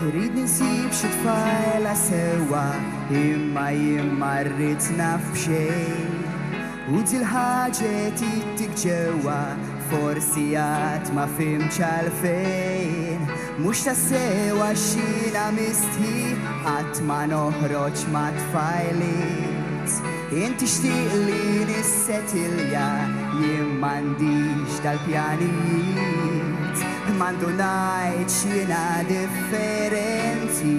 Trid nisib xi tfajla sewa imma rrid naf b'xejn U dil-ħaġet jittik ġewa forsi għat ma fimx għalfejn Mux ta' sewa xina mistħi għat ma noħroġ ma tfajlit Inti xtiq li nissetilja jien m'għandix dal-pjanijiet Mandu najt xina differenti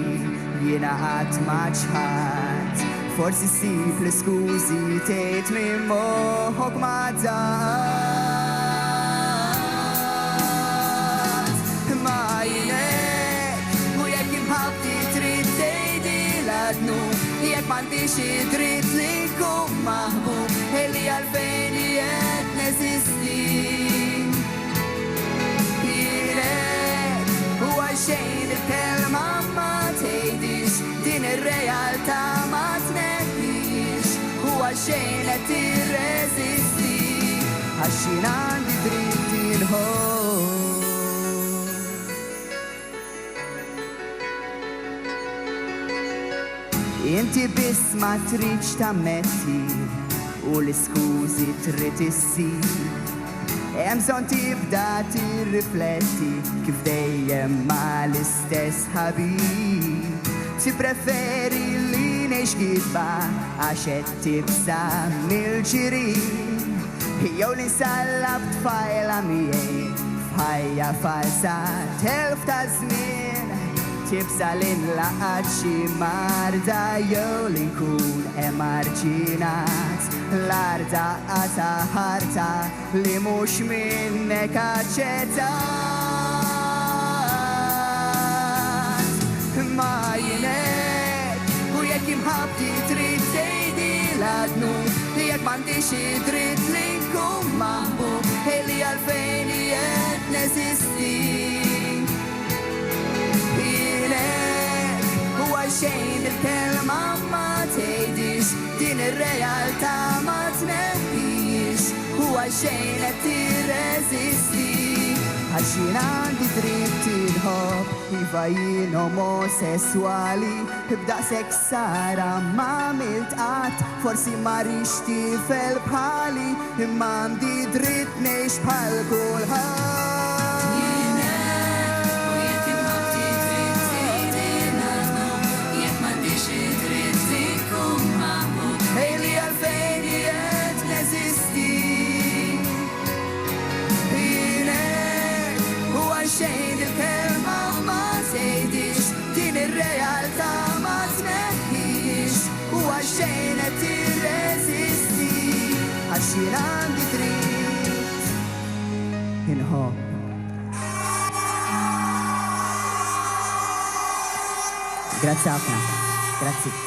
jiena għat ma ċħat Forsi sib l-skużi tejt minn moħok ma dat Ma jinek u jek imħabti trid tejdi l-adnu Jek m'għandix id-dritt li nkun maħbub Eli għalfejn jek neżisti Jinek u għaxejn il-kelma ma tgħidix Din ir-realtà ma tneħħix U għaxejn qed tirreżisti Għax jien għandi dritt inħobb Inti biss ma tridx tammetti U l-iskużi trid issir Hemm bżonn tibda tirrifletti Kif dejjem ma l-istess ħabib Tippreferi li ngħix kitba Għax qed tibsa mill-ġirien Jew li nsallab tfajla miegħi F'ħajja falsa telf ta' żmien Tibsa l-inlaqat xi marda jew li nkun emarġinat L-arda għata ħarta li mhux minnek aċċettat Ma jinek u jekk imħabti trid tgħidi l-adnu Jekk m'għandix id-dritt li nkun maħbub Eli għalfejn qed neżisti Xejn il-kelma ma tgħidix Din ir-realtà ma tneħħix U għaxejn qed tirreżisti Għax jien għandi dritt inħobb Iva jien omosessuali B'daqshekk sara ma għamilt qatt Forsi ma rix tifel bħali Imma għandi dritt ngħix bħal kulħadd Xejn il-kelma ma tgħidix Din ir-realtà ma tneħħix U għaxejn qed tirreżisti Għax jien għandi dritt inħobb Grazzi ħafna, grazzi